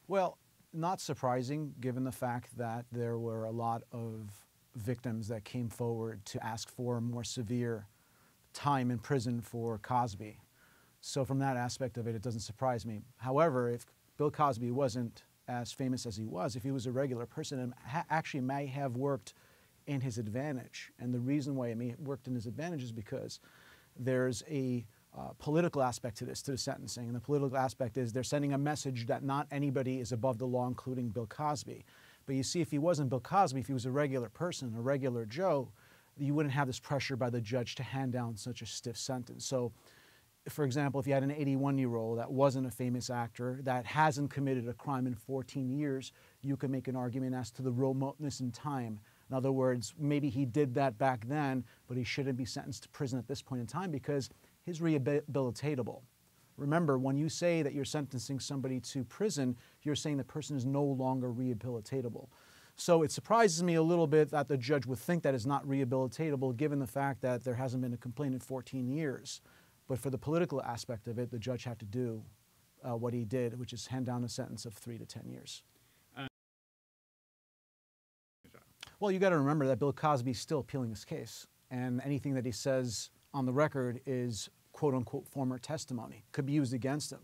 Well, not surprising given the fact that there were a lot of victims that came forward to ask for more severe time in prison for Cosby. So from that aspect of it, it doesn't surprise me. However, if Bill Cosby wasn't as famous as he was, if he was a regular person, it actually may have worked in his advantage. And the reason why it may have worked in his advantage is because there's a political aspect to this, to the sentencing. And the political aspect is they're sending a message that not anybody is above the law, including Bill Cosby. But you see, if he wasn't Bill Cosby, if he was a regular person, a regular Joe, you wouldn't have this pressure by the judge to hand down such a stiff sentence. So, for example, if you had an 81-year-old that wasn't a famous actor, that hasn't committed a crime in 14 years, you could make an argument as to the remoteness in time. In other words, maybe he did that back then, but he shouldn't be sentenced to prison at this point in time because he's rehabilitatable. Remember, when you say that you're sentencing somebody to prison, you're saying the person is no longer rehabilitatable. So it surprises me a little bit that the judge would think that it's not rehabilitatable given the fact that there hasn't been a complaint in 14 years. But for the political aspect of it, the judge had to do what he did, which is hand down a sentence of 3 to 10 years. Well, you got to remember that Bill Cosby is still appealing his case, and anything that he says on the record is quote-unquote former testimony, could be used against him.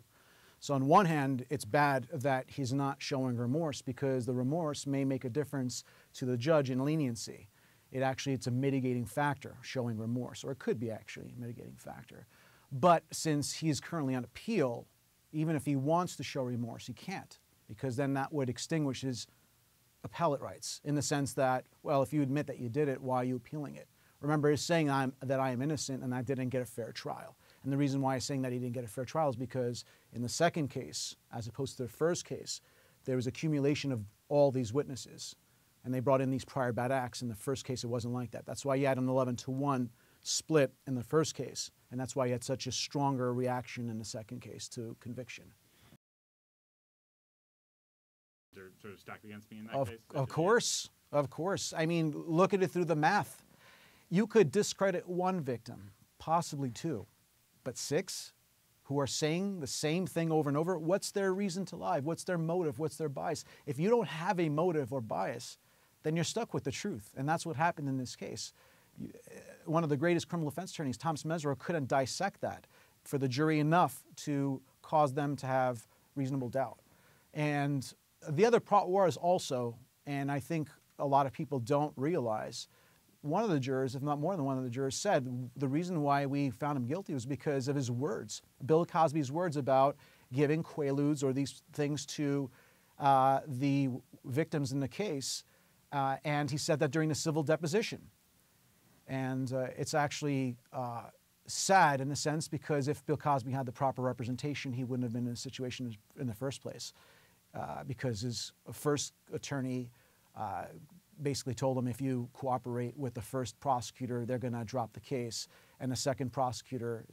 So on one hand, it's bad that he's not showing remorse because the remorse may make a difference to the judge in leniency. It's a mitigating factor, showing remorse, or it could be actually a mitigating factor. But since he's currently on appeal, even if he wants to show remorse, he can't, because then that would extinguish his appellate rights in the sense that, well, if you admit that you did it, why are you appealing it? Remember, he's saying that I am innocent and I didn't get a fair trial. And the reason why he's saying that he didn't get a fair trial is because in the second case, as opposed to the first case, there was accumulation of all these witnesses. And they brought in these prior bad acts. In the first case, it wasn't like that. That's why you had an 11-to-1 split in the first case. And that's why you had such a stronger reaction in the second case to conviction. They're sort of stacked against me in that case? Of course. Of course. I mean, look at it through the math. You could discredit one victim, possibly two, but 6 who are saying the same thing over and over. What's their reason to lie? What's their motive? What's their bias? If you don't have a motive or bias, then you're stuck with the truth. And that's what happened in this case. One of the greatest criminal defense attorneys, Thomas Mesereau, couldn't dissect that for the jury enough to cause them to have reasonable doubt. And the other part was also, and I think a lot of people don't realize, one of the jurors, if not more than one of the jurors, said the reason why we found him guilty was because of his words. Bill Cosby's words about giving quaaludes or these things to the victims in the case. And he said that during the civil deposition. And it's actually sad in a sense because if Bill Cosby had the proper representation, he wouldn't have been in a situation in the first place. Because his first attorney basically told him if you cooperate with the first prosecutor, they're going to drop the case. And the second prosecutor,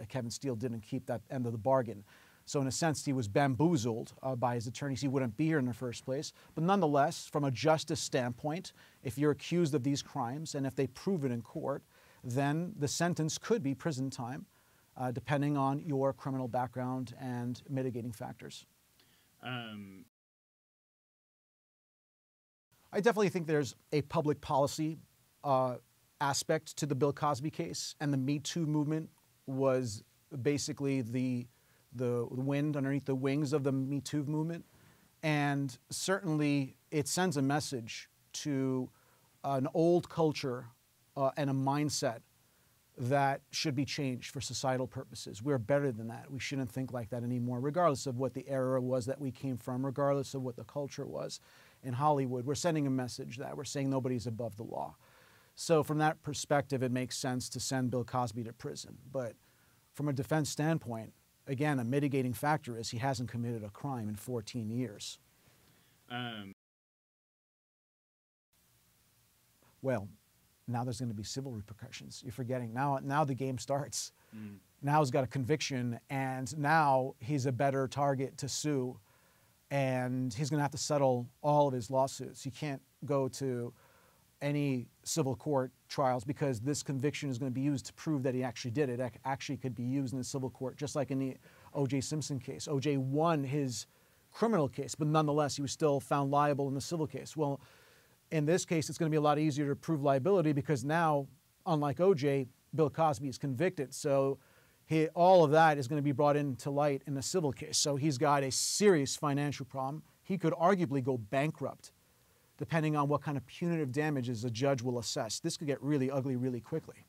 Kevin Steele, didn't keep that end of the bargain. So in a sense, he was bamboozled by his attorneys. He wouldn't be here in the first place. But nonetheless, from a justice standpoint, if you're accused of these crimes and if they prove it in court, then the sentence could be prison time, depending on your criminal background and mitigating factors. I definitely think there's a public policy aspect to the Bill Cosby case, and the Me Too movement was basically the wind underneath the wings of the Me Too movement. And certainly it sends a message to an old culture and a mindset that should be changed for societal purposes. We're better than that. We shouldn't think like that anymore, regardless of what the era was that we came from, regardless of what the culture was. In Hollywood, we're sending a message that we're saying nobody's above the law. So from that perspective, it makes sense to send Bill Cosby to prison. But from a defense standpoint, again, a mitigating factor is he hasn't committed a crime in 14 years. Well, now there's going to be civil repercussions. You're forgetting. Now the game starts. Now he's got a conviction, and now he's a better target to sue, and he's going to have to settle all of his lawsuits. You can't go to any civil court trials because this conviction is going to be used to prove that he actually did it. It actually could be used in the civil court, just like in the O.J. Simpson case. O.J. won his criminal case, but nonetheless, he was still found liable in the civil case. Well, in this case, it's going to be a lot easier to prove liability because now, unlike O.J., Bill Cosby is convicted. So all of that is going to be brought into light in the civil case. So he's got a serious financial problem. He could arguably go bankrupt, depending on what kind of punitive damages a judge will assess. This could get really ugly really quickly.